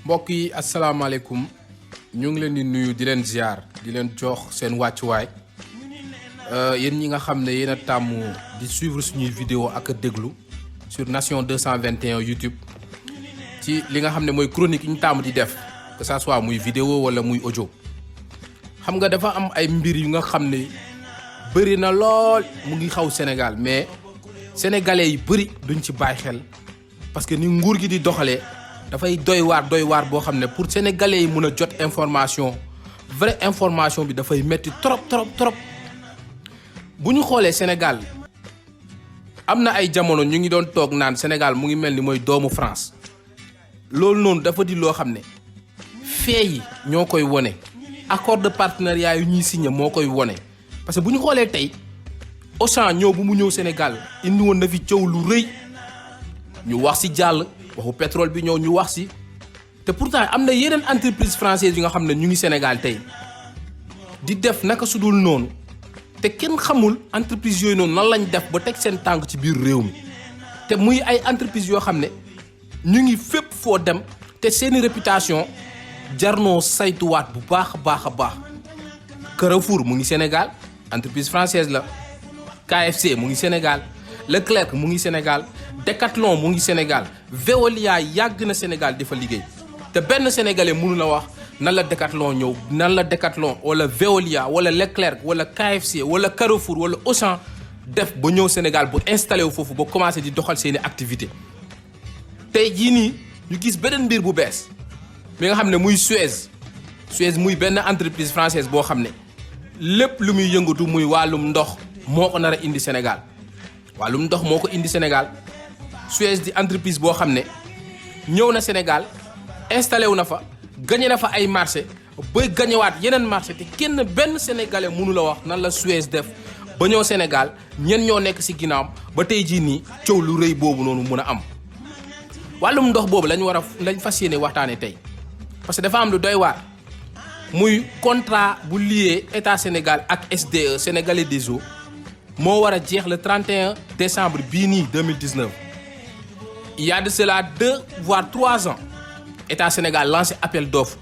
mbokk yi asalaamaaleykum ñu ngi leen di nuyu di leen ziar di leen jox seen wàccuwaay yéen ñi nga xam ne yéen a tàmm di suivre suñuy vidéo ak a déglu sur Nation 221 YouTube ci li nga xam ne mooy chronique yi ñu tàmm di def que ça soit muy vidéo wala muy audio. xam nga dafa am ay mbir yu nga xam ne bëri na lool mu ngi xaw Sénégal mais sénégalais yi bëri duñ ci bàyyi xel parce que ni nguur gi di doxalee dafay doy waar boo xam ne pour sénégalais yi mun a jot information vraie information bi dafay metti trop bu ñu xoolee Sénégal am na ay jamono ñu ngi doon toog naan Sénégal mu ngi mel ni mooy doomu France loolu noonu dafa di loo xam ne fee yi ñoo koy wone accord de partenariat yu ñuy signé moo koy wone parce que bu ñu xoolee tey Auchan ñëw bu mu ñëw Sénégal indi woon na fi coow lu rëy ñu wax ci jàll waxu pétrole bi ñëw ñu wax ci te pourtant am na yeneen entreprise française yi nga xam ne ñu ngi Sénégal tey di def naka su dul noonu te kenn xamul entreprise yooyu noonu nan lañ def ba teg seen tànk ci biir réew mi te muy ay entreprise yoo xam ne ñu ngi fépp foo dem te seeni réputation jarnoo saytuwaat bu baax a baax Carrefour mu ngi Sénégal entreprise française la KFC mu ngi Sénégal Leclerc mu ngi Sénégal Decathlon mu ngi Sénégal Veolia yàgg na Sénégal di fa liggéey te benn sénégalais mënu la wax nan la Decathlon ñëw nan la Decathlon wala Veolia wala Leclerc wala KFC wala Carrefour wala Auchan def ba ñëw Sénégal bu installé wu foofu ba commencé di doxal seeni activité tey jii nii ñu gis beneen mbir bu bees mi nga xam ne muy Suez muy benn entreprise française boo xam ne lépp lu muy yëngatu muy wàllum ndox moo ko nar a indi Sénégal wàllum ndox moo ko indi Sénégal Suez di entreprise boo xam ne ñëw na Sénégal installé wu na fa gagné na fa ay marché ba gagnéwaat yeneen marché te kenn benn sénégalais mënu la wax nan la Suez def ba ñëw Sénégal ñen ñoo nekk ci ginnaawam ba tey jii nii coow lu rëy boobu noonu mun a am wàllum ndox boobu lañ fas yéene waxtaanee tey parce que dafa am lu doy waar muy contrat bu lié état Sénégal ak SDE Sénégalais des eaux moo war a jeex le 31 décembre bii nii 2019 il y a de cela 2 voire 3 ans état Sénégal lancé appel d'offres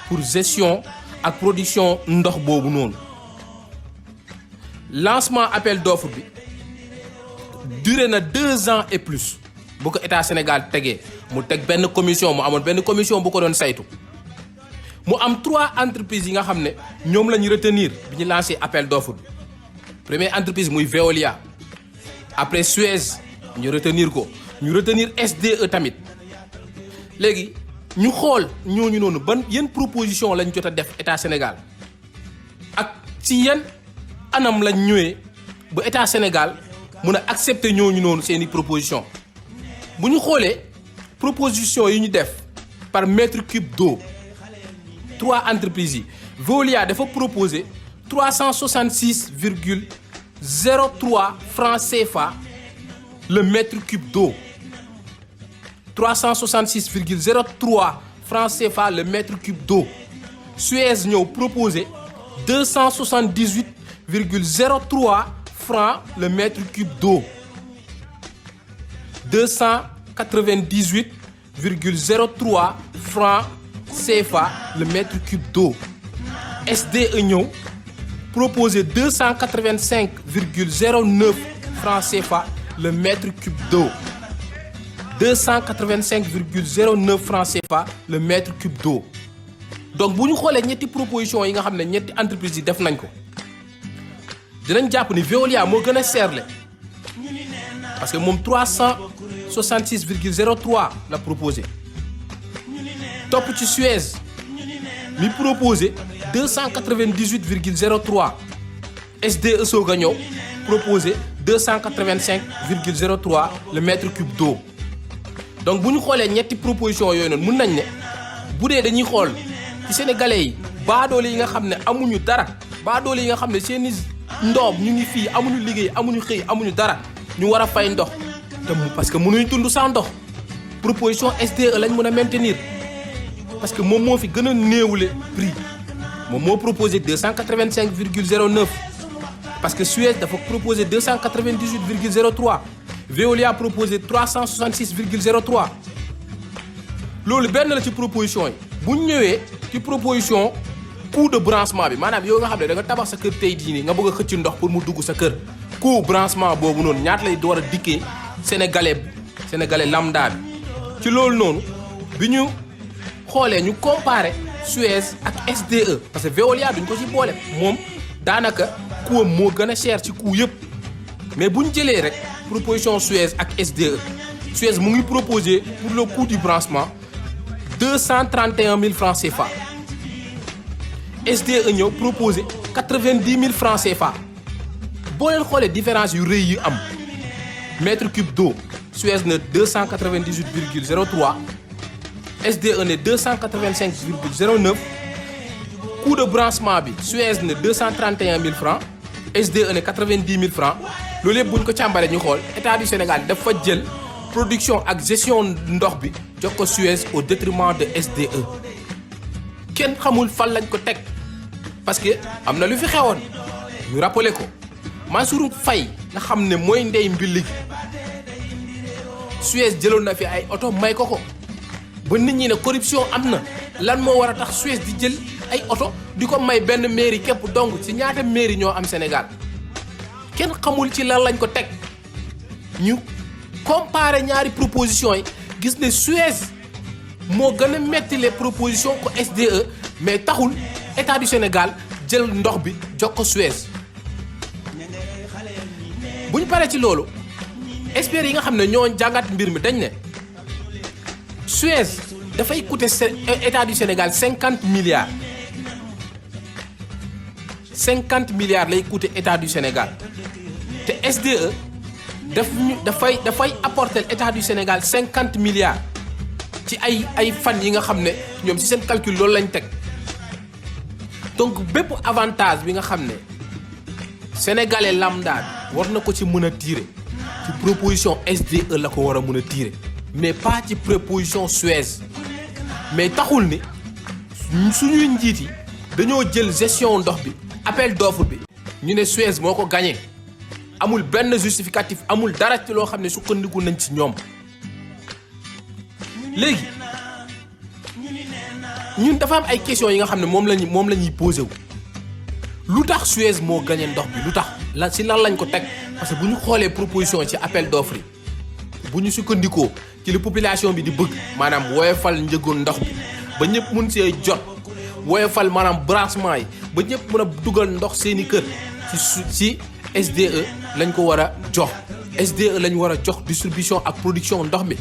pour gestion ak production ndox boobu noonu lancement appel d'offres bi duré na 2 ans et plus bu ko état Sénégal tegee mu teg benn commission mu amoon benn commission bu ko doon saytu mu am 3 entreprises yi nga xam ne ñoom la ñu retenir bi ñu lancé appel d'offres bi première entreprise muy Veolia après Suez ñu retenir ko ñu retenir SDE tamit léegi ñu xool ñooñu noonu ban yan proposition lañ jot a def état Sénégal ak ci yan anam lañ ñëwee ba état Sénégal mun a accepter ñooñu noonu seeni proposition bu ñu xoolee proposition yi ñu def par mètre cube d'eau 3 entreprises yi Veolia dafa proposer 366,03 francs CFA le mètre cube d'eau 366,03 francs CFA le mètre cube d'eau Suez ñëw proposer 278,03 francs le mètre cube d'eau 298,03 francs CFA le mètre cube d'eau SDE ñëw proposé 285,09 francs CFA le mètre cube d'eau 285,09 francs CFA le mètre cube d'eau donc bu ñu xoolee ñetti proposition yi nga xam ne ñetti entreprises yi def nañ ko dinañ jàpp ni Veolia moo gën a seerle parce que moom 366,03 la proposé topp ci Suez mi proposé 298,03 SDE soog a ñëw proposé 285,03 le mètre cube d'eau donc bu ñu xoolee ñetti proposition yooyu noonu mun nañ ne bu dee dañuy xool ci sénégalais yi baadoole yi nga xam ne amuñu dara baadoole yi nga xam ne seeni ndoom ñu ngi fii amuñu liggéey amuñu xëy amuñu dara ñu war a fay ndox te parce que mënuñ dund sans ndox proposition SDE lañ mën a maintenir parce que moom moo fi gën a néewle prix moom moo proposé 285,09 parce que Suez dafa proposé 298,03 Veolia proposé 366,03 loolu benn la ci proposition yi bu ñu ñëwee ci proposition coût de branchement bi maanaam yow nga xam ne da nga tabax sa kër tey jii nii nga bëgg a xëcc ndox pour mu dugg sa kër coût branchement boobu noonu ñaata lay war a dikkee sénégalais lambda bi ci loolu noonu bi ñu xoolee ñu comparer Suez ak SDE parce que Veolia duñ ko ci boole moom daanaka coût am moo gën a cher ci coût yëpp mais bu ñu jëlee rek proposition Suez ak SDE Suez mu ngi proposé pour le coût du branchement 231 000 francs CFA SDE ñëw proposé 90 000 francs CFA boo leen xoolee différence yu rëy yi am mètre cube d'eau Suez ne 298,03 SDE ne 285,09 coût de branchement bi Suez ne 231 000 francs SDE ne 90 000 francs loolu yëpp bu ñu ko càmbaree ñu xool état du Sénégal dafa jël production ak gestion ndox bi jox ko Suez au détriment de SDE kenn xamul fan lañ ko teg parce que am na lu fi xewoon ñu rappelé ko Mansour Faye nga xam ne mooy ndey mbilli gi Suez jëloon na fi ay oto may ko ba nit ñi ne corruption am na lan moo war a tax Suez di jël ay oto di ko may benn mairie képp dong ci ñaata mairie ñoo am Sénégal kenn xamul ci lan lañ ko teg ñu comparer ñaari propositions yi gis ne Suez moo gën a metti les propositions ko SDE mais taxul état du Sénégal jël ndox bi jox ko Suez bu ñu paree ci loolu experts yi nga xam ne ñoo jàngat mbir mi dañ ne Suez dafay coûter état du Sénégal 50 milliards 50 milliards lay coûter état du Sénégal te SDE dafay apporter état du Sénégal 50 milliards ci ay fan yi nga xam ne ñoom ci seen calcul loolu lañ teg donc bépp avantage bi nga xam ne sénégalais lambda bi war na ko ci mën a tirer ci proposition SDE la ko war a mën a tirer mais pas ci proposition Suez mais taxul ni suñuy njiit yi dañoo jël gestion ndox bi appel d'offre bi ñu ne Suez moo ko gagné amul benn justificatif amul dara ci loo xam ne sukkandiku nañ ci ñoom léegi ñun dafa am ay questions yi nga xam ne moom la ñuy posé wu lu tax Suez moo gagné ndox bi lu tax la ci lan lañ ko teg parce que bu ñu xoolee proposition ci appel d'offre yi bu ñu sukkandikoo ci li population bi di bëgg maanaam woyofal njëgu ndox bi ba ñëpp mun see jot woyofal maanaam branchement yi ba ñëpp mën a dugal ndox seeni kër ci SDE lañ ko war a jox SDE lañ war a jox distribution ak production ndox mi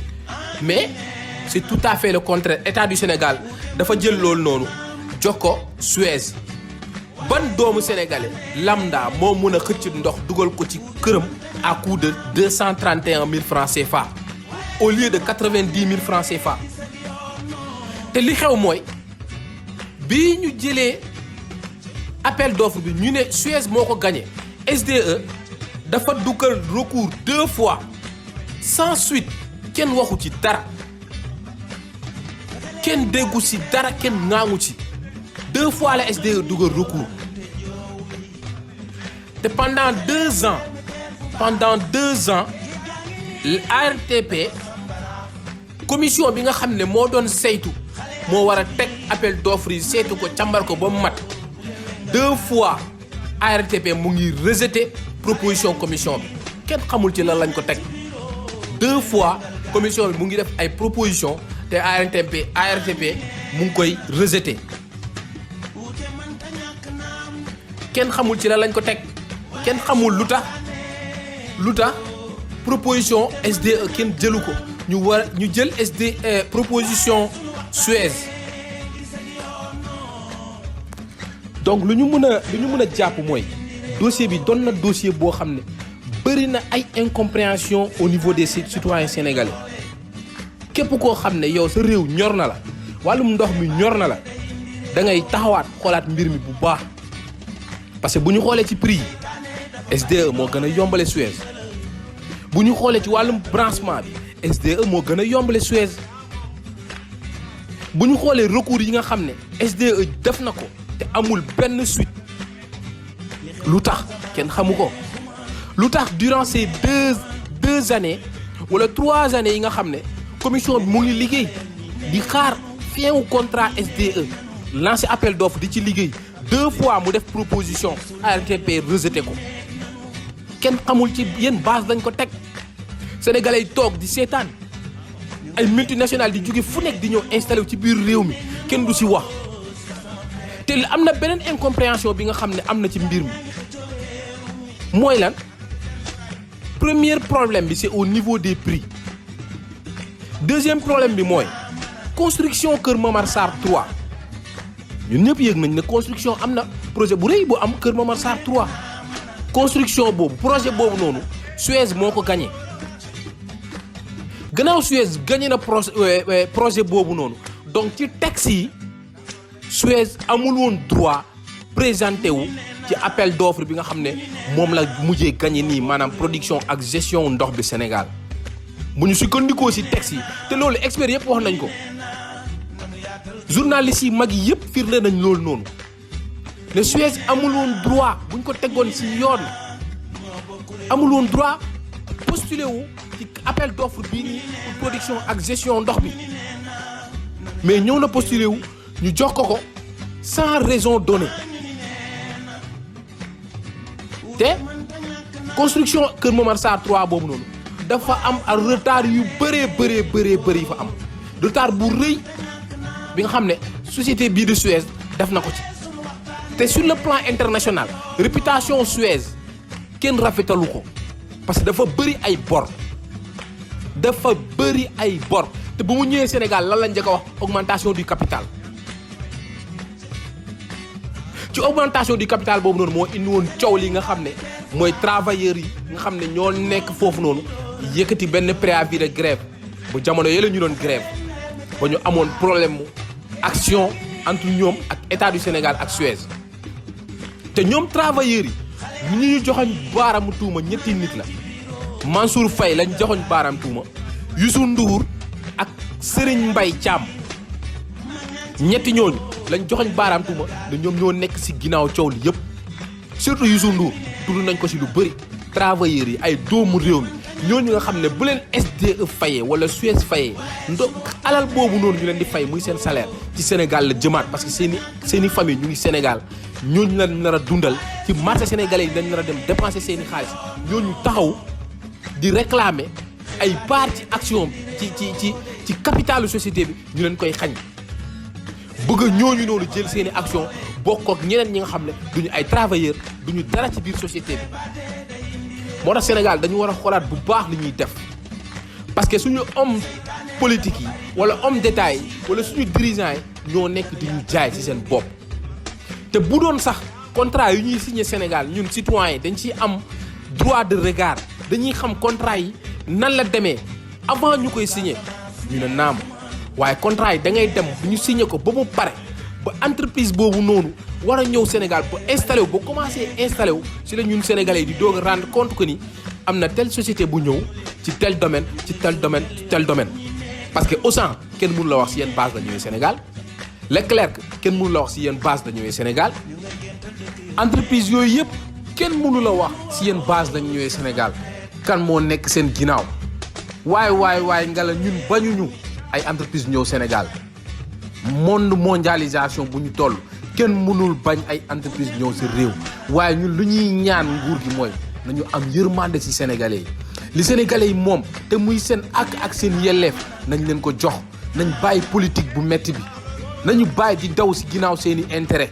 mais c'est tout à fait le contraire état du Sénégal dafa jël loolu noonu jox ko Suez ban doomu sénégalais lambda moo mën a xëcc ndox dugal ko ci këram à coût de 231 000 francs CFA au lieu de 90 000 francs CFA te li xew mooy bi ñu jëlee appel d'offre bi ñu ne Suez moo ko gagné SDE dafa dugal recours 2 fois sans suite kenn waxu ci dara kenn déggu ci dara kenn ŋaangu ci 2 fois la SDE dugal recours te pendant 2 ans l'ARTP commission bi nga xam ne moo doon saytu moo war a teg appel d'offre yi saytu ko càmbar ko ba mu mat 2 fois ARTP mu ngi rejeté proposition commission bi kenn xamul ci lan lañ ko teg 2 fois commission bi mu ngi def ay proposition te ARTP mu ngi koy rejeté kenn xamul ci lan lañ ko teg kenn xamul lu tax proposition SDE kenn jëlu ko ñu jël proposition Suez donc lu ñu mën a jàpp mooy dossier bi doon na dossier boo xam ne bëri na ay incompréhension au niveau des citoyens sénégalais képp koo xam ne yow sa réew ñor na la wàllum ndox mi ñor na la da ngay taxawaat xoolaat mbir mi bu baax parce que bu ñu xoolee ci prix yi SDE moo gën a yombale Suez bu ñu xoolee ci wàllum branchement bi SDE moo gën a yombale Suez bu ñu xoolee recours yi nga xam ne SDE def na ko te amul benn suite lu tax kenn xamu ko lu tax durant ces deux années wala 3 années yi nga xam ne commission bi mu ngi liggéey di xaar fin wu contrat SDE lancé appel d'offre di ci liggéey 2 fois mu def proposition ARTP rejeté ko kenn xamul ci yéen base dañ ko teg sénégalais yi toog di seetaan ay multinationales di jóge fu nekk di ñëw installé wu ci biir réew mi kenn du si wax te am na beneen incompréhension bi nga xam ne am na ci mbir mi mooy lan premier problème bi c'est au niveau des prix deuxième problème bi mooy construction Kër Momar Sarr 3 ñun ñëpp yëg nañ ne construction am na projet bu rëy bu am Kër Momar Sarr 3 construction boobu projet boobu noonu Suez moo ko gagné gannaaw Suez gagné na projet boobu noonu donc ci texte yi Suez amul woon droit présenté wu ci appel d'offre bi nga xam ne moom la mujjee gagné nii maanaam production ak gestion ndox bi Sénégal bu ñu sukkandikoo ci texte yi te loolu experts yëpp wax nañ ko journalistes yi mag yi yëpp firnde nañ loolu noonu ne Suez amul woon droit bu ñu ko tegoon ci yoon amul woon droit postuler wu ci appel d'offre bii nii pour production ak gestion ndox bi mais ñëw na postuler wu ñu jox ko sans raison donnée te construction Kër Momar Sarr 3 boobu noonu dafa am ak retard yu bëree fa am retard bu rëy bi nga xam ne société bii de Suez def na ko ci te sur le plan international réputation Suez kenn rafetalu ko parce que dafa bëri ay bor te bu mu ñëwee Sénégal lan lañ njëkk a wax augmentation du capital ci augmentation du capital boobu noonu moo indi woon coow li nga xam ne mooy travailleurs yi nga xam ne ñoo nekk foofu noonu yëkkati benn préavis de grève bu jamono yële ñu doon grève ba ñu amoon problème mu action entre ñoom ak état du Sénégal ak Suez te ñoom travailleurs yi ñu joxoñ baaraamu tuuma ñetti nit la Mansour Faye lañ joxoñ baaraam tuuma Youssou Ndour ak Serigne Mbaye Thiam ñetti ñooñu lañ joxoñ baaraam tuuma ne ñoom ñoo nekk ci ginnaaw coow li yëpp surtout Youssou Ndour tudd nañ ko ci lu bëri travailleurs yi ay doomu réew mi ñooñu nga xam ne bu leen SDE fayee wala Suez fayee alal boobu noonu ñu leen di fay muy seen salaire ci Sénégal la jëmaat parce que seeni famille ñu ngi Sénégal ñooñu la nar a dundal ci marché sénégalais yi dañ nar a dem dépenser seeni xaalis ñooñu taxaw di réclamer ay part ci action ci capitalu société bi ñu leen koy xañ bëgg ñooñu noonu jël seeni action bokk ak ñeneen ñi nga xam ne duñu ay travailleurs duñu dara ci biir société bi moo tax Sénégal dañu war a xoolaat bu baax li ñuy def parce que suñu homme politique yi wala homme d'État yi wala suñu dirigeants yi ñoo nekk di ñu jaay ci seen bopp te bu doon sax contrat yu ñuy signé Sénégal ñun citoyens yi dañ ciy am droit de regard dañuy xam contrat yi nan la demee avant ñu koy signé ñu ne naam waaye contrat yi da ngay dem bu ñu signé ko ba mu pare ba entreprise boobu noonu war a ñëw Sénégal ba installé wu ba commencé installé wu si la ñun sénégalais yi di doog a rendre compte que ni am na telle société bu ñëw ci tel domaine ci tel domaine ci tel domaine. parce que Auchan kenn mënu la wax si yenn base la ñëwee Sénégal Leclerc kenn mënu la wax si yenn base la ñëwee Sénégal entreprise yooyu yëpp kenn mënu la wax si yenn base la ñëwee Sénégal kan moo nekk seen ginnaaw waaye nga la ñun bañuñu ay entreprise ñëw Sénégal. monde mondialisation bu ñu toll kenn mënul bañ ay entreprise ñëw ci réew waaye ñun lu ñuy ñaan nguur gi mooy nañu am yërmande ci sénégalais yi li sénégalais yi moom te muy seen ak seen yelleef nañ leen ko jox nañ bàyyi politique bu metti bi nañu bàyyi di daw ci ginnaaw seeni intérêt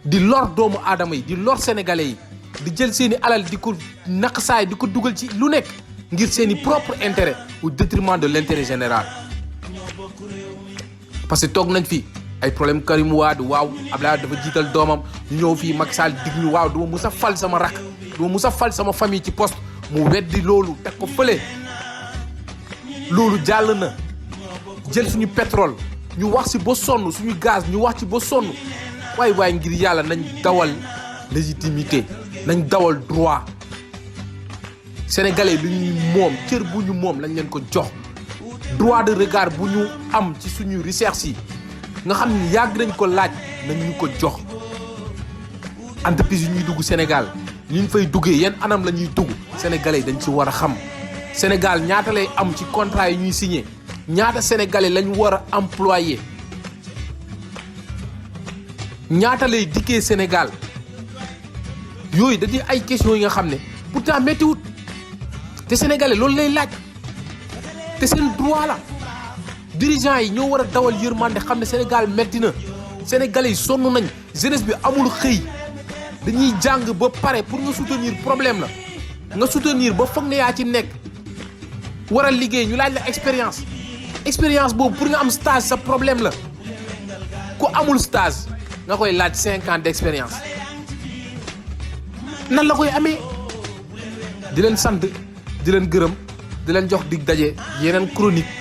di lor doomu aadama yi di lor sénégalais yi di jël seeni alal di ko naqsaay di ko dugal ci lu nekk ngir seeni propre intérêt au détriment de l'intérêt général. parce que toog nañ fi ay problème Karim Wade waaw Abdoulaye dafa jiital doomam ñu ñëw fii Macky Sall dig ñu waaw duma mus a fal sama rakk duma mus a fal sama famille ci poste mu weddi loolu teg ko fële loolu jàll na jël suñu pétrole ñu wax ci ba sonn suñu gaz ñu wax ci ba sonn waay ngir yàlla nañ dawal légitimité nañ dawal droit sénégalais lu ñuy moom cër bu ñu moom lañ leen ko jox droit de regard bu ñu am ci suñu recherche yi nga xam ni yàgg nañ ko laaj nañ ñu ko jox entreprise yi ñuy dugg Sénégal ñu fay duggee yan anam la ñuy dugg sénégalais dañ ci war a xam Sénégal ñaata lay am ci contrat yi ñuy signé ñaata sénégalais lañ war a employé ñaata lay dikkee Sénégal yooyu da di ay questions yi nga xam ne pourtant méttiwut te sénégalais loolu lay laaj te seen droit la dirigeants yi ñoo war a dawal yërmande xam ne Sénégal métti na sénégalais yi sonn nañ jeunesse bi amul xëy dañuy jàng ba pare pour nga soutenir problème la nga soutenir ba foog ne yaa ci nekk war a liggéey ñu laaj la expérience boobu pour nga am stage sa problème la ku amul stage nga koy laaj 5 ans d'expérience nan la koy amee di leen sant di leen gërëm di leen jox dig daje yeneen chronique